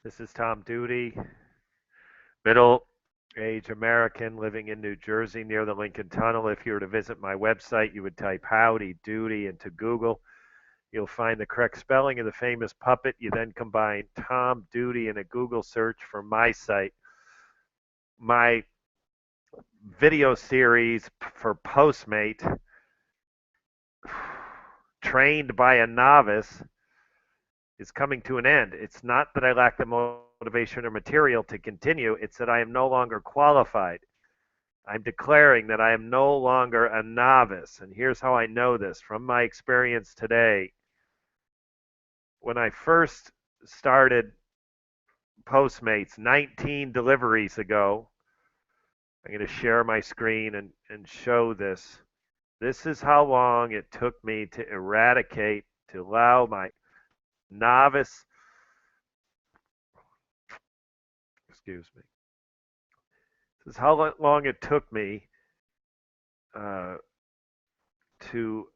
This is Tom Duty, middle-aged American living in New Jersey near the Lincoln Tunnel. If you were to visit my website, you would type Howdy Doody into Google. You'll find the correct spelling of the famous puppet. You then combine Tom Duty in a Google search for my site. My video series for Postmate, trained by a novice, is coming to an end. It's not that I lack the motivation or material to continue, it's that I am no longer qualified. I'm declaring that I am no longer a novice. And here's how I know this from my experience today. When I first started Postmates 19 deliveries ago, I'm going to share my screen and show this. This is how long it took me to eradicate, to allow my novice, excuse me, this is how long it took me uh, to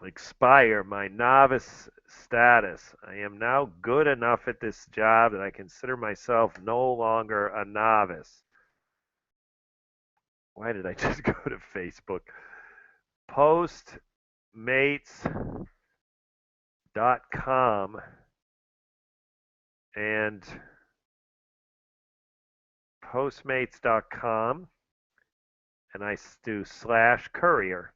expire my novice status. I am now good enough at this job that I consider myself no longer a novice. Why did I just go to Facebook? Postmates.com and Postmates.com, and I do /courier.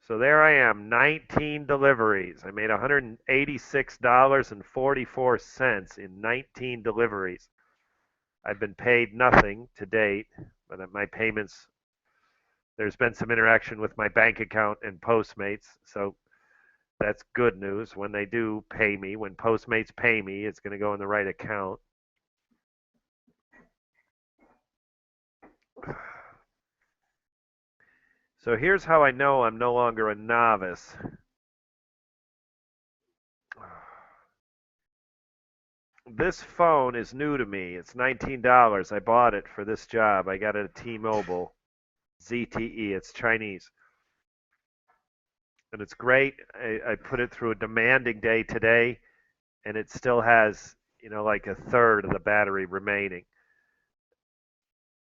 So there I am, 19 deliveries. I made $186.44 in 19 deliveries. I've been paid nothing to date, but my payments, there's been some interaction with my bank account and Postmates, so that's good news. When they do pay me, when Postmates pay me, it's going to go in the right account. So here's how I know I'm no longer a novice. This phone is new to me. It's $19. I bought it for this job. I got it at T-Mobile, ZTE. It's Chinese. And it's great. I put it through a demanding day today, and it still has, like a third of the battery remaining.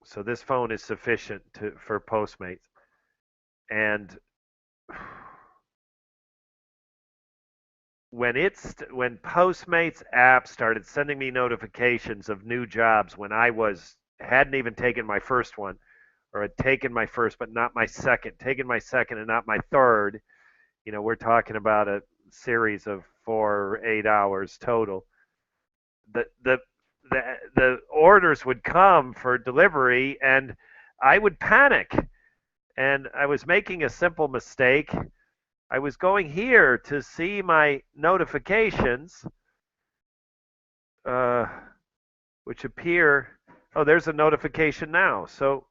So this phone is sufficient for Postmates. And when Postmates app started sending me notifications of new jobs when I hadn't even taken my first one, or had taken my first but not my second, taken my second and not my third, we're talking about a series of 4 or 8 hours total. The the the orders would come for delivery, and I would panic. And I was making a simple mistake. I was going here to see my notifications, uh, which appear. Oh, there's a notification now. So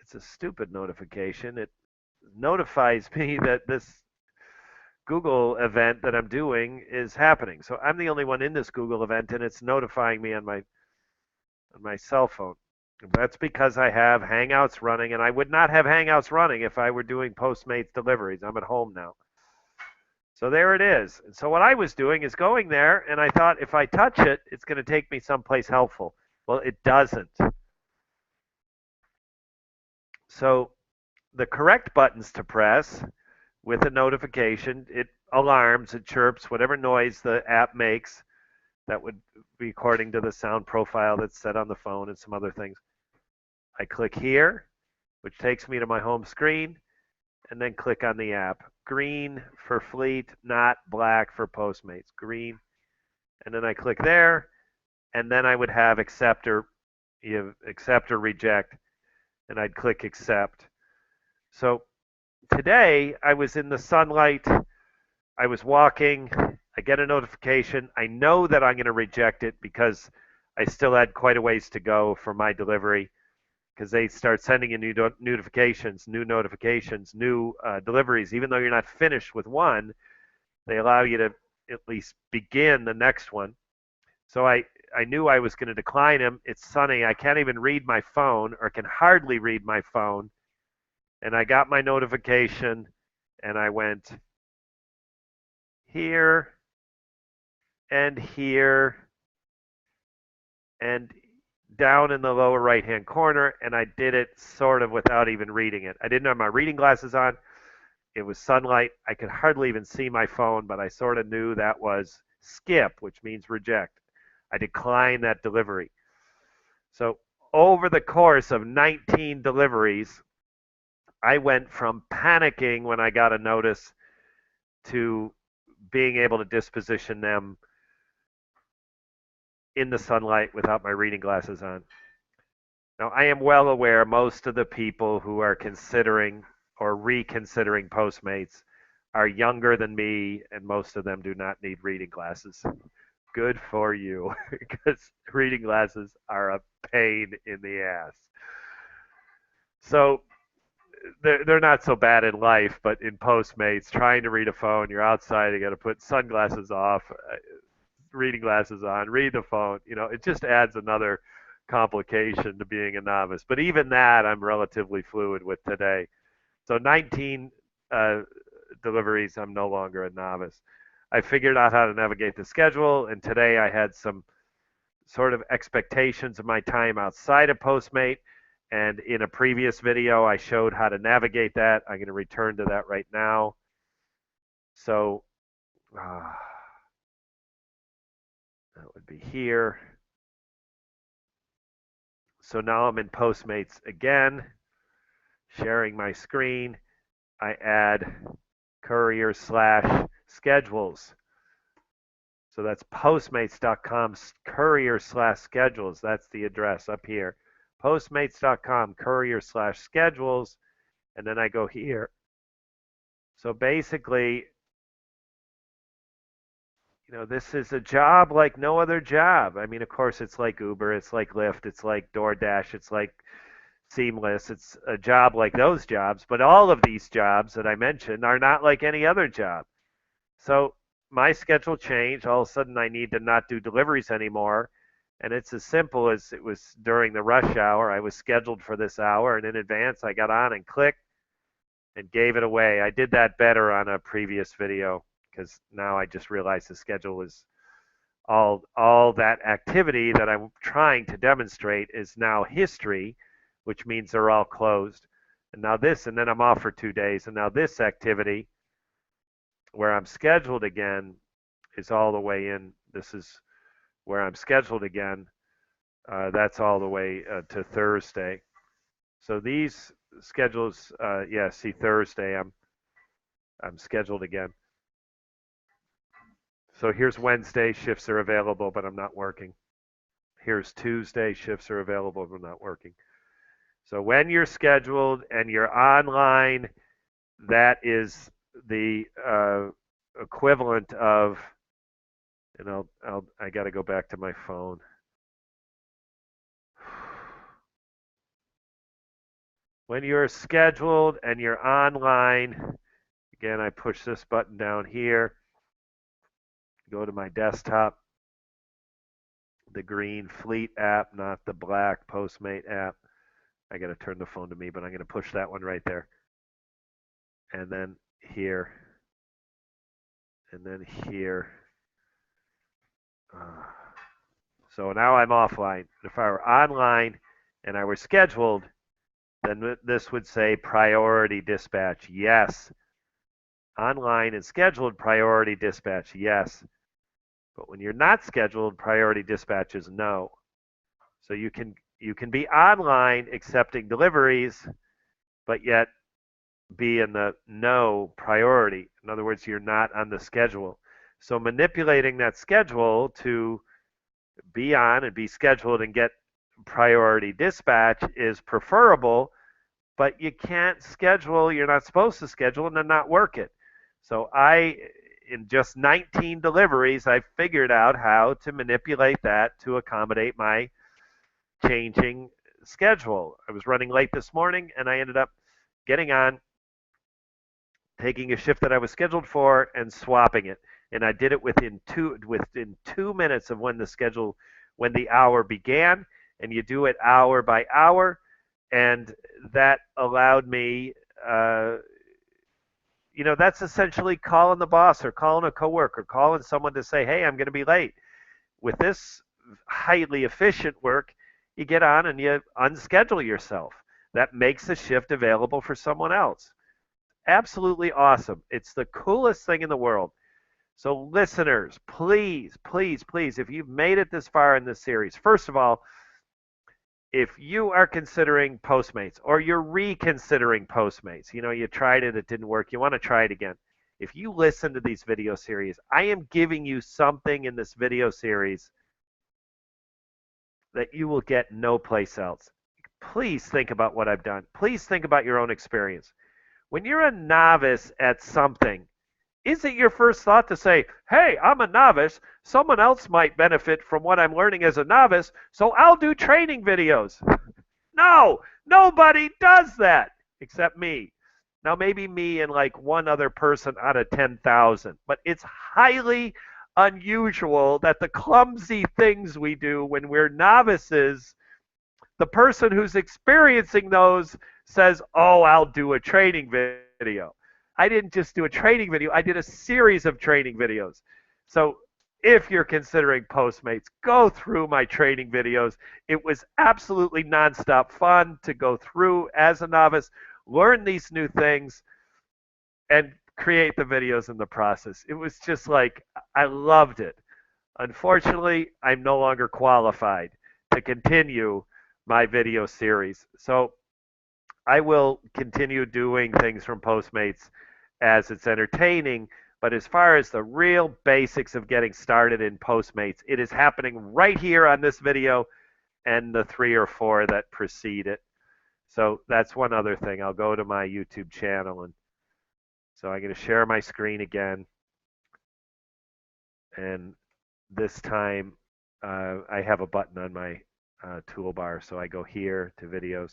it's a stupid notification. It notifies me that this Google event that I'm doing is happening. So I'm the only one in this Google event, and it's notifying me on my cell phone. That's because I have Hangouts running, and I would not have Hangouts running if I were doing Postmates deliveries. I'm at home now. So there it is. And so what I was doing is going there, and I thought if I touch it, it's going to take me someplace helpful. Well, it doesn't. So the correct buttons to press with a notification, it alarms, it chirps, whatever noise the app makes, that would be according to the sound profile that's set on the phone and some other things. I click here, which takes me to my home screen, and then click on the app. Green for Fleet, not black for Postmates. Green. And then I click there, and then I would have accept or reject, and I'd click accept. So today I was in the sunlight. I was walking. I get a notification. I know that I'm going to reject it because I still had quite a ways to go for my delivery, because they start sending you new notifications, new deliveries. Even though you're not finished with one, they allow you to at least begin the next one. So I knew I was going to decline him. It's sunny. I can't even read my phone, or can hardly read my phone. And I got my notification, and I went here, and here and down in the lower right hand corner, and I did it sort of without even reading it. I didn't have my reading glasses on. It was sunlight. I could hardly even see my phone, but I sort of knew that was skip, which means reject. I declined that delivery. So over the course of 19 deliveries, I went from panicking when I got a notice to being able to disposition them in the sunlight without my reading glasses on. Now, I am well aware most of the people who are considering or reconsidering Postmates are younger than me, and most of them do not need reading glasses. Good for you, because reading glasses are a pain in the ass. So they're not so bad in life, but in Postmates, trying to read a phone, you're outside, you got to put sunglasses off, reading glasses on, read the phone. It just adds another complication to being a novice. But even that, I'm relatively fluid with today. So 19 uh, deliveries, I'm no longer a novice. I figured out how to navigate the schedule, and today I had some sort of expectations of my time outside of Postmate. And in a previous video, I showed how to navigate that. I'm going to return to that right now. So that would be here. So now I'm in Postmates again, sharing my screen. I add courier/schedules. So that's postmates.com courier/schedules. That's the address up here. Postmates.com courier/schedules. And then I go here. So basically, this is a job like no other job. I mean, of course, it's like Uber, it's like Lyft, it's like DoorDash, it's like Seamless. It's a job like those jobs, but all of these jobs that I mentioned are not like any other job. So my schedule changed. All of a sudden, I need to not do deliveries anymore. And it's as simple as it was during the rush hour. I was scheduled for this hour, and in advance, I got on and clicked and gave it away. I did that better on a previous video because now I just realized the schedule is all that activity that I'm trying to demonstrate is now history, which means they're all closed. And now this, and then I'm off for 2 days. And now this activity where I'm scheduled again is all the way in. This is where I'm scheduled again. That's all the way to Thursday. So these schedules, see Thursday, I'm scheduled again. So here's Wednesday, shifts are available, but I'm not working. Here's Tuesday, shifts are available, but I'm not working. So when you're scheduled and you're online, that is the equivalent of, and I got to go back to my phone. When you're scheduled and you're online, again, I push this button down here, go to my desktop, the green Fleet app, not the black Postmate app. I got to turn the phone to me, but I'm going to push that one right there. And then here. And then here. So now I'm offline. If I were online and I were scheduled, then this would say priority dispatch, yes. Online and scheduled priority dispatch, yes. But when you're not scheduled, priority dispatch is no. So you can be online accepting deliveries, but yet be in the no priority. In other words, you're not on the schedule. So manipulating that schedule to be on and be scheduled and get priority dispatch is preferable, but you can't schedule, you're not supposed to schedule and then not work it. So in just 19 deliveries, I figured out how to manipulate that to accommodate my changing schedule. I was running late this morning and I ended up getting on, taking a shift that I was scheduled for and swapping it. And I did it within 2 minutes of when the hour began. And you do it hour by hour, and that allowed me, that's essentially calling the boss or calling a coworker, calling someone to say, hey, I'm going to be late. With this highly efficient work, you get on and you unschedule yourself. That makes the shift available for someone else. Absolutely awesome. It's the coolest thing in the world. So, listeners, please, please, please, if you've made it this far in this series, first of all, if you are considering Postmates or you're reconsidering Postmates, you tried it, it didn't work, you want to try it again. If you listen to these video series, I am giving you something in this video series that you will get no place else. Please think about what I've done. Please think about your own experience. When you're a novice at something, is it your first thought to say, hey, I'm a novice. Someone else might benefit from what I'm learning as a novice, so I'll do training videos? No, nobody does that except me. Now, maybe me and like one other person out of 10,000, but it's highly unusual that the clumsy things we do when we're novices, the person who's experiencing those says, oh, I'll do a training video. I didn't just do a training video, I did a series of training videos. So if you're considering Postmates, go through my training videos. It was absolutely nonstop fun to go through as a novice, learn these new things, and create the videos in the process. It was just like, I loved it. Unfortunately, I'm no longer qualified to continue my video series. So I will continue doing things from Postmates as it's entertaining. But as far as the real basics of getting started in Postmates, it is happening right here on this video and the 3 or 4 that precede it. So that's one other thing. I'll go to my YouTube channel, and so I'm going to share my screen again. And this time I have a button on my toolbar. So I go here to videos.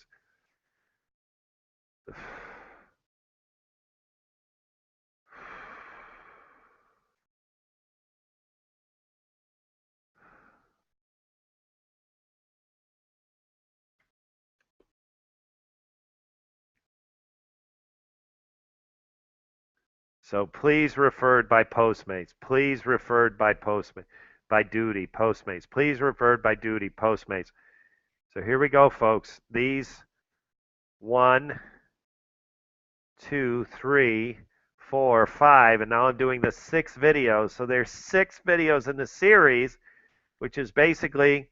So please referred by Postmates. Please referred by Postmates. By duty, Postmates. Please referred by duty, Postmates. So here we go, folks. These 1, 2, 3, 4, 5, and now I'm doing the 6 videos. So there's 6 videos in the series, which is basically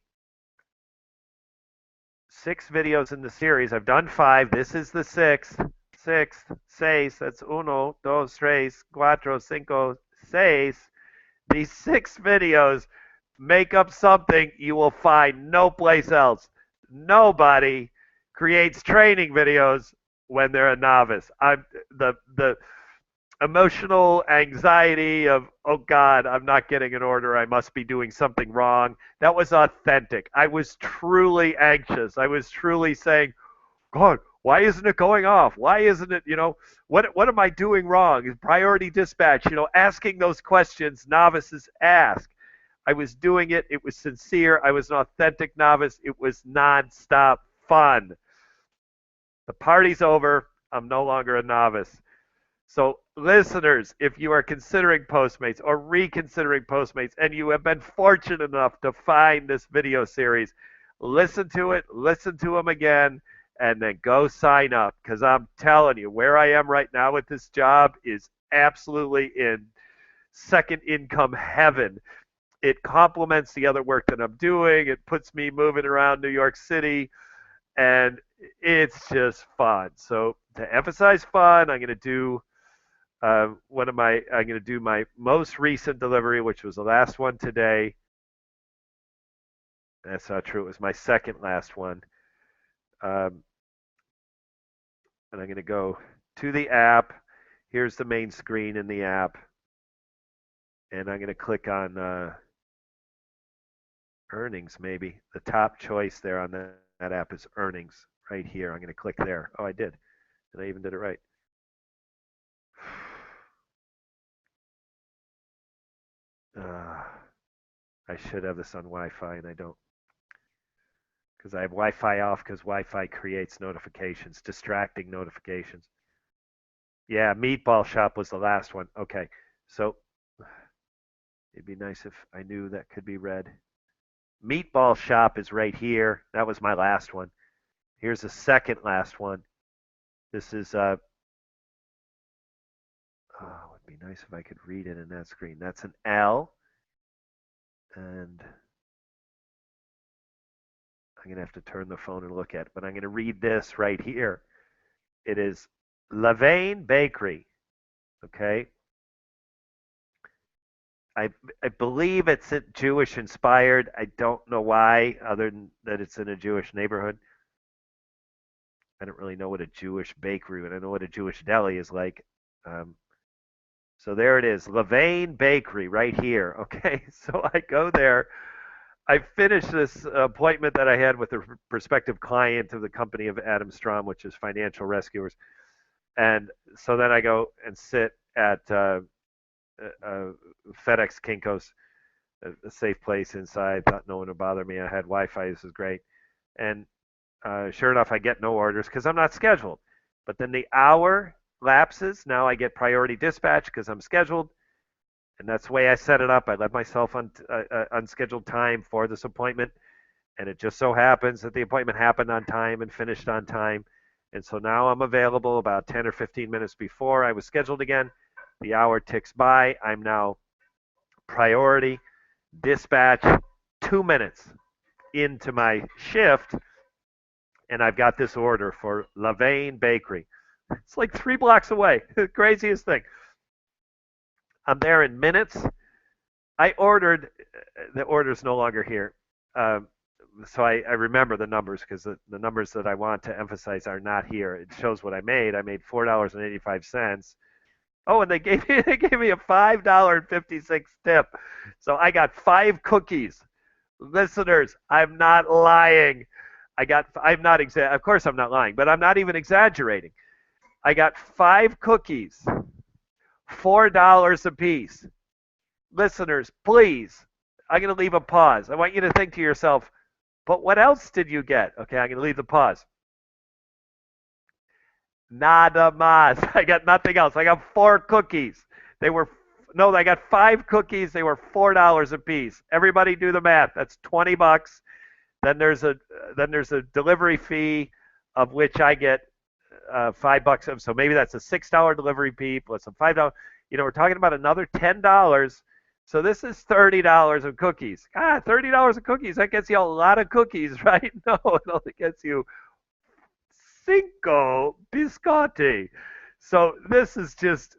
6 videos in the series. I've done 5. This is the 6th. 6th, 6. That's uno, dos, tres, cuatro, cinco, seis. These 6 videos make up something you will find no place else. Nobody creates training videos when they're a novice. I'm the emotional anxiety of, oh God, I'm not getting an order. I must be doing something wrong. That was authentic. I was truly anxious. I was truly saying, God, why isn't it going off? Why isn't it, what am I doing wrong? Priority dispatch, asking those questions novices ask. I was doing it. It was sincere. I was an authentic novice. It was nonstop fun. The party's over. I'm no longer a novice. So, listeners, if you are considering Postmates or reconsidering Postmates and you have been fortunate enough to find this video series, listen to it, listen to them again, and then go sign up. Because I'm telling you, where I am right now with this job is absolutely in second income heaven. It complements the other work that I'm doing. It puts me moving around New York City, and it's just fun. So to emphasize fun, I'm going to do I'm going to do my most recent delivery, which was the last one today. That's not true. It was my second last one. And I'm going to go to the app. Here's the main screen in the app. And I'm going to click on earnings, maybe. The top choice there on that app is earnings right here. I'm going to click there. Oh, I did. And I even did it right. I should have this on Wi-Fi, and I don't. Because I have Wi-Fi off because Wi-Fi creates notifications, distracting notifications. Yeah, Meatball Shop was the last one. Okay. So it'd be nice if I knew that could be read. Meatball Shop is right here. That was my last one. Here's the second last one. This is oh, it would be nice if I could read it in that screen. That's an L, and I'm gonna have to turn the phone and look at it, but I'm gonna read this right here. It is Levain Bakery. Okay. I I believe it's Jewish inspired. I don't know why, other than that it's in a Jewish neighborhood. I don't really know what a Jewish bakery, and I know what a Jewish deli is like. Um, so there it is, Levain Bakery, right here. Okay, so I go there. I finish this appointment that I had with a prospective client of the company of Adam Strom, which is Financial Rescuers, and so then I go and sit at FedEx Kinko's, a safe place inside. Thought no one would bother me. I had Wi-Fi. This is great. And sure enough, I get no orders because I'm not scheduled. But then the hour lapses. Now I get priority dispatch because I'm scheduled. And that's the way I set it up. I left myself on unscheduled time for this appointment. And it just so happens that the appointment happened on time and finished on time. And so now I'm available about 10 or 15 minutes before I was scheduled again. The hour ticks by. I'm now priority dispatch 2 minutes into my shift, and I've got this order for Levain Bakery. It's like 3 blocks away. The craziest thing. I'm there in minutes. I ordered, the order's no longer here. Um, so I remember the numbers because the numbers that I want to emphasize are not here. It shows what I made. I made $4.85. Oh, and they gave me a $5.56 tip. So I got 5 cookies. Listeners, I'm not lying. I'm not of course I'm not lying, but I'm not even exaggerating. I got 5 cookies, $4 a piece. Listeners, please, I'm going to leave a pause. I want you to think to yourself, but what else did you get? Okay, I'm going to leave the pause. Nada más. I got nothing else. I got 4 cookies. They were no, I got 5 cookies. They were $4 a piece. Everybody do the math. That's $20. Then there's a delivery fee of which I get $5. So maybe that's a $6 delivery fee plus a $5. We're talking about another $10. So this is $30 of cookies. $30 of cookies. That gets you a lot of cookies, right? No, it only gets you cinco biscotti. So this is just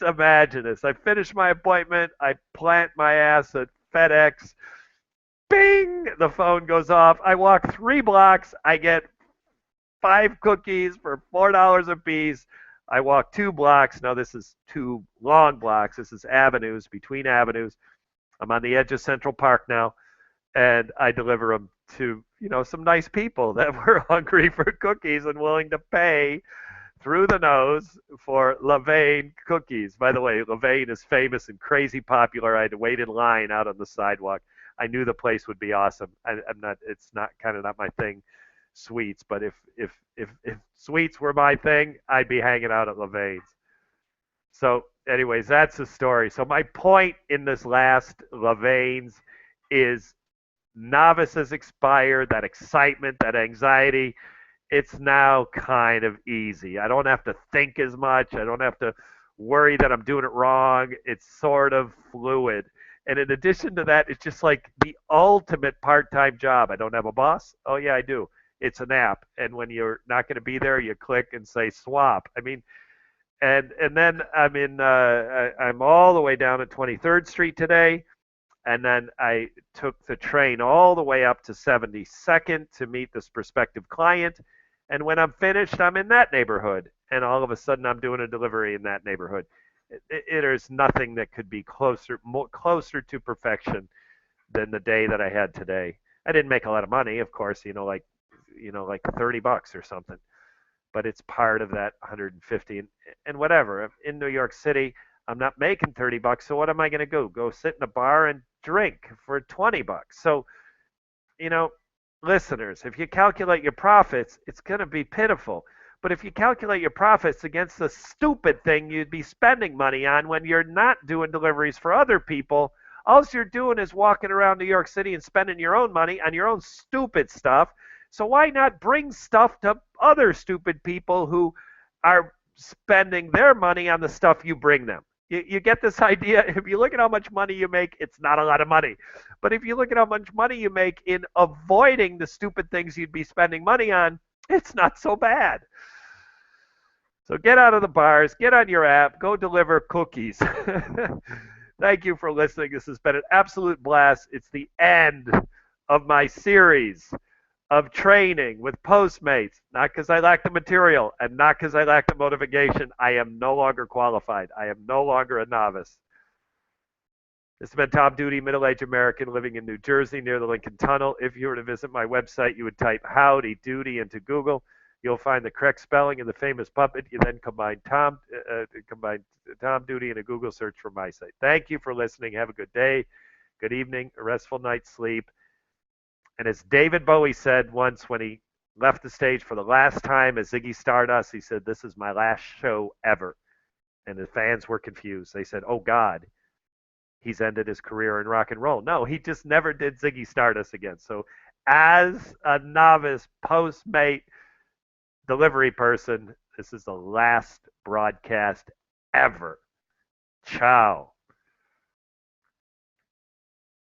imagine this. I finish my appointment. I plant my ass at FedEx. Bing! The phone goes off. I walk 3 blocks. I get 5 cookies for $4 a piece. I walk 2 blocks. Now this is 2 long blocks. This is avenues between avenues. I'm on the edge of Central Park now, and I deliver them to some nice people that were hungry for cookies and willing to pay through the nose for Levain cookies. By the way, Levain is famous and crazy popular. I had to wait in line out on the sidewalk. I knew the place would be awesome. I'm not. It's not kind of not my thing, sweets. But if sweets were my thing, I'd be hanging out at Levain's. So, anyways, that's the story. So my point in this last Levain's is novices expire, that excitement, that anxiety, it's now kind of easy. I don't have to think as much. I don't have to worry that I'm doing it wrong. It's sort of fluid. And in addition to that, it's just like the ultimate part time job. I don't have a boss. Oh, yeah, I do. It's an app. And when you're not going to be there, you click and say swap. I mean, and then I'm all the way down at 23rd Street today. And then I took the train all the way up to 72nd to meet this prospective client. And when I'm finished, I'm in that neighborhood. And all of a sudden, I'm doing a delivery in that neighborhood. There's nothing that could be closer to perfection than the day that I had today. I didn't make a lot of money, of course, like $30 or something. But it's part of that 150 and whatever. In New York City, I'm not making $30, so what am I going to go? Go sit in a bar and drink for $20? So, you know, listeners, if you calculate your profits, it's going to be pitiful. But if you calculate your profits against the stupid thing you'd be spending money on when you're not doing deliveries for other people, all you're doing is walking around New York City and spending your own money on your own stupid stuff. So why not bring stuff to other stupid people who are spending their money on the stuff you bring them? You get this idea? If you look at how much money you make, it's not a lot of money. But if you look at how much money you make in avoiding the stupid things you'd be spending money on, it's not so bad. So get out of the bars, get on your app, go deliver cookies. Thank you for listening. This has been an absolute blast. It's the end of my series of training with Postmates. Not because I lack the material and not because I lack the motivation. I am no longer qualified. I am no longer a novice. This has been Tom Duty, middle-aged American living in New Jersey near the Lincoln Tunnel. If you were to visit my website, you would type Howdy Doody into Google. You'll find the correct spelling of the famous puppet. You then combine Tom Duty in a Google search for my site. Thank you for listening. Have a good day, good evening, a restful night's sleep. And as David Bowie said once when he left the stage for the last time as Ziggy Stardust, he said, "This is my last show ever." And the fans were confused. They said, "Oh God, he's ended his career in rock and roll." No, he just never did Ziggy Stardust again. So as a novice Postmate delivery person, this is the last broadcast ever. Ciao.